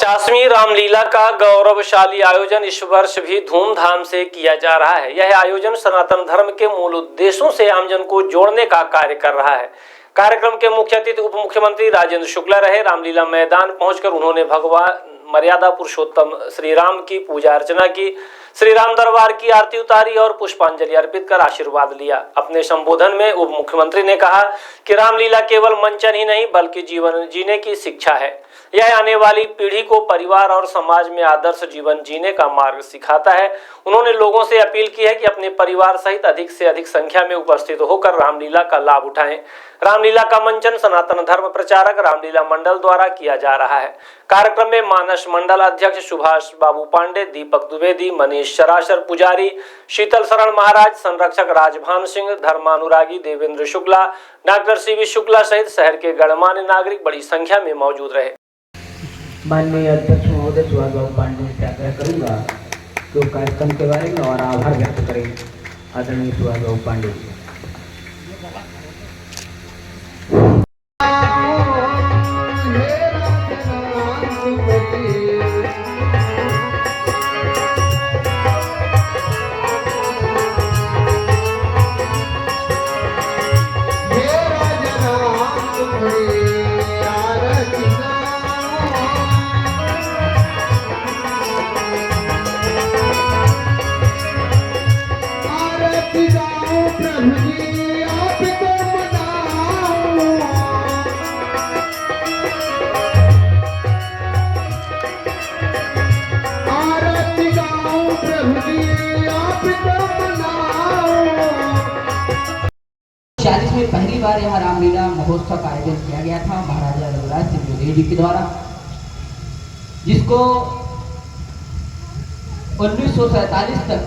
50वीं रामलीला का गौरवशाली आयोजन इस वर्ष भी धूमधाम से किया जा रहा है। यह आयोजन सनातन धर्म के मूल उद्देश्यों से आमजन को जोड़ने का कार्य कर रहा है। कार्यक्रम के मुख्य अतिथि उप मुख्यमंत्री राजेंद्र शुक्ला रहे। रामलीला मैदान पहुंचकर उन्होंने भगवान मर्यादा पुरुषोत्तम श्री राम की पूजा अर्चना की, श्री राम दरबार की आरती उतारी और पुष्पांजलि अर्पित कर आशीर्वाद लिया। अपने संबोधन में उप मुख्यमंत्री ने कहा कि रामलीला केवल मंचन ही नहीं बल्कि जीवन जीने की शिक्षा है। यह आने वाली पीढ़ी को परिवार और समाज में आदर्श जीवन जीने का मार्ग सिखाता है। उन्होंने लोगों से अपील की है कि अपने परिवार सहित अधिक से अधिक संख्या में उपस्थित होकर रामलीला का लाभ उठाएं। रामलीला का मंचन सनातन धर्म प्रचारक रामलीला मंडल द्वारा किया जा रहा है। कार्यक्रम में मानस मंडल अध्यक्ष सुभाष बाबू पांडे, दीपक द्विवेदी, मनीष शराशर पुजारी, शीतल शरण महाराज, संरक्षक राजभान सिंह, धर्मानुरागी देवेंद्र शुक्ला, डॉक्टर सीवी शुक्ला सहित शहर के गणमान्य नागरिक बड़ी संख्या में मौजूद रहे। माननीय अध्यक्ष महोदय सुभाष बाबू पांडे से आग्रह करूंगा तो कार्यक्रम के बारे में और आभार व्यक्त करें आदरणीय सुभाष बाबू पांडे जी। में पहली बार यहाँ रामलीला महोत्सव का आयोजन किया गया था महाराजा रघुराज सिंह देव जी के द्वारा, जिसको 1947 तक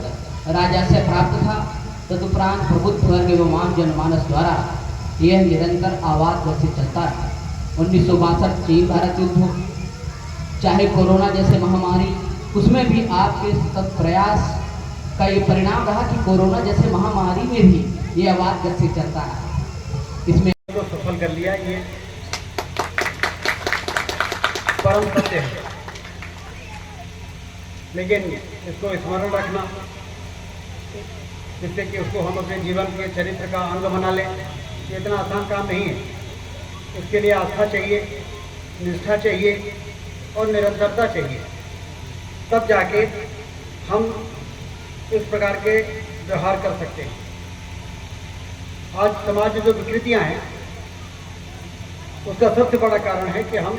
राजा से प्राप्त था। तदुपरांत प्रबुद्ध वर्ग एवं आम जनमानस द्वारा यह निरंतर आवाज जैसे चलता है। 1962 चीन भारत युद्ध हो, चाहे कोरोना जैसे महामारी, उसमें भी आपके सतत प्रयास का ये परिणाम रहा कि कोरोना जैसे महामारी में भी ये आवाज जैसे चलता है। इसमें तो सफल कर लिया, ये परम सत्य है, लेकिन इसको स्मरण रखना जिससे कि उसको हम अपने जीवन के चरित्र का अंग बना लें, ये इतना आसान काम नहीं है। इसके लिए आस्था चाहिए, निष्ठा चाहिए और निरंतरता चाहिए, तब जाके हम इस प्रकार के व्यवहार कर सकते हैं। आज समाज में जो विकृतियां हैं उसका सबसे बड़ा कारण है कि हम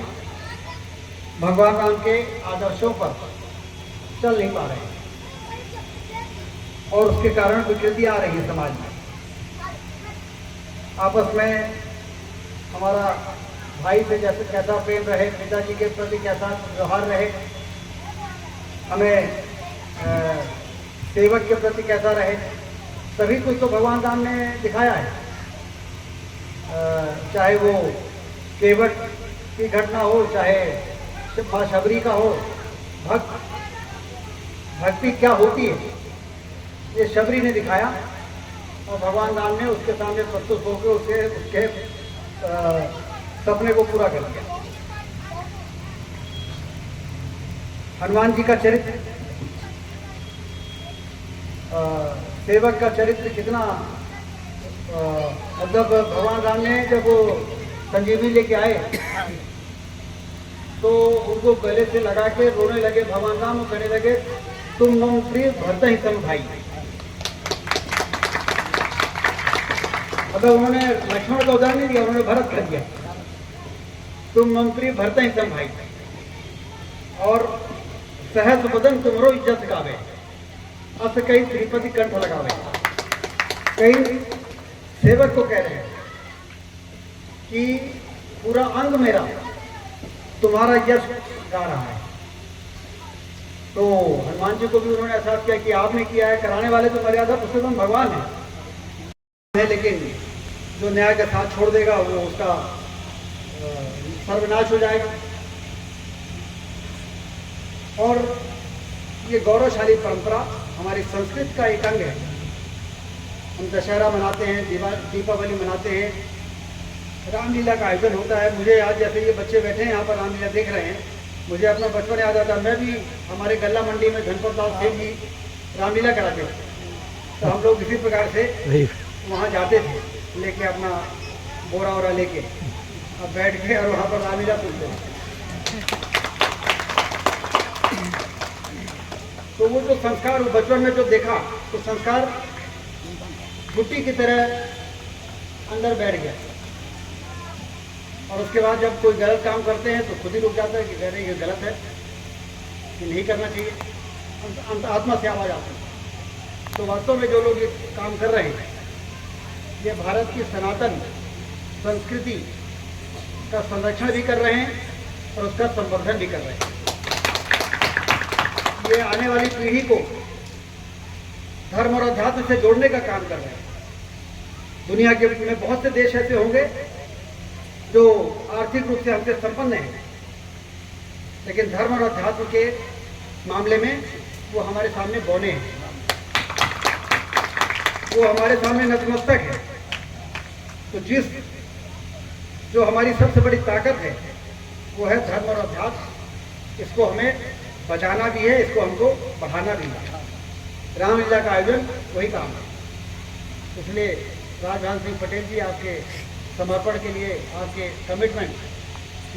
भगवान राम के आदर्शों पर चल नहीं पा रहे हैं और उसके कारण विकृतियां आ रही हैं समाज में। आपस में हमारा भाई से जैसे कैसा प्रेम रहे, पिताजी के प्रति कैसा व्यवहार रहे, हमें सेवक के प्रति कैसा रहे, सभी कुछ तो भगवान राम ने दिखाया है। चाहे वो केवट की घटना हो, चाहे माँ शबरी का हो, भक्ति क्या होती है ये शबरी ने दिखाया और भगवान राम ने उसके सामने प्रस्तुत होकर उसके सपने को पूरा कर दिया। हनुमान जी का चरित्र, सेवक का चरित्र कितना मतलब भगवान राम ने जब वो संजीवनी लेके आए तो उनको गले से लगा के रोने लगे भगवान राम, कहने लगे तुम मम प्रिय भरत ही सम भाई। अगर उन्होंने लक्ष्मण का उदाहरण नहीं दिया, उन्होंने भरत कर दिया, तुम मम प्रिय भरत ही सम भाई। और सहस बदन तुमरो इज्जत गावे, अस कई श्रीपति कंठ लगावे। कई सेवक को कह रहे हैं कि पूरा अंग मेरा तुम्हारा यश गा रहा है। तो हनुमान जी को भी उन्होंने एहसास किया कि आपने किया है, कराने वाले तो मर्यादा पुरुषोत्तम भगवान है, लेकिन जो न्याय का साथ छोड़ देगा वो उसका सर्वनाश हो जाएगा। और ये गौरवशाली परंपरा हमारी संस्कृति का एक अंग है। हम दशहरा मनाते हैं, दीपावली मनाते हैं, रामलीला का आयोजन होता है। मुझे आज जैसे ये बच्चे बैठे हैं यहाँ पर रामलीला देख रहे हैं, मुझे अपना बचपन याद आता, मैं भी हमारे गल्ला मंडी में धनपत लाल सेठ जी रामलीला कराते थे, तो हम लोग इसी प्रकार से वहाँ जाते थे, लेके अपना बोरा वोरा लेके अब बैठ के और वहाँ पर रामलीला सुनते थे। तो वो जो संस्कार वो बचपन में जो देखा, तो संस्कार गुट्टी की तरह अंदर बैठ गया। और उसके बाद जब कोई गलत काम करते हैं तो खुद ही रुक जाता है कि कह रहे ये गलत है, ये नहीं करना चाहिए, आत्मा से आवाज आती है। तो वास्तव में जो लोग ये काम कर रहे हैं, ये भारत की सनातन संस्कृति का संरक्षण भी कर रहे हैं और उसका संवर्धन भी कर रहे हैं। ये आने वाली पीढ़ी को धर्म और अध्यात्म से जोड़ने का काम कर रहे हैं। दुनिया के में बहुत से देश ऐसे होंगे जो आर्थिक रूप से हमसे संपन्न हैं, लेकिन धर्म और अध्यात्म के मामले में वो हमारे सामने बौने हैं, वो हमारे सामने नतमस्तक है। तो जो हमारी सबसे बड़ी ताकत है वो है धर्म और अध्यात्म। इसको हमें बचाना भी है, इसको हमको बढ़ाना भी है। रामलीला का आयोजन वही काम है। इसलिए राजभान सिंह पटेल जी, आपके समर्पण के लिए, आपके कमिटमेंट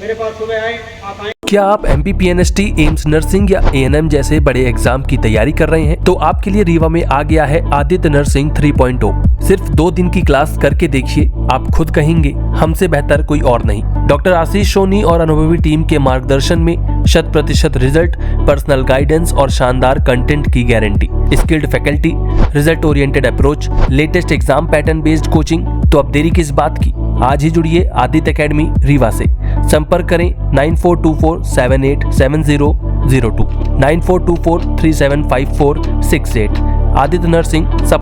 मेरे पास सुबह आए, आप आए। क्या आप MPPNST, एम्स नर्सिंग या ANM जैसे बड़े एग्जाम की तैयारी कर रहे हैं? तो आपके लिए रीवा में आ गया है आदित्य नर्सिंग 3.0। सिर्फ 2 दिन की क्लास करके देखिए, आप खुद कहेंगे हमसे बेहतर कोई और नहीं। डॉक्टर आशीष सोनी और अनुभवी टीम के मार्गदर्शन में 100% रिजल्ट, पर्सनल गाइडेंस और शानदार कंटेंट की guarantee, skilled faculty, result oriented approach, latest exam pattern based coaching. तो अब देरी किस बात की, आज ही जुड़िए आदित्य एकेडमी रीवा से। संपर्क करें 9424787002, 9424375468। आदित्य नर्सिंग सब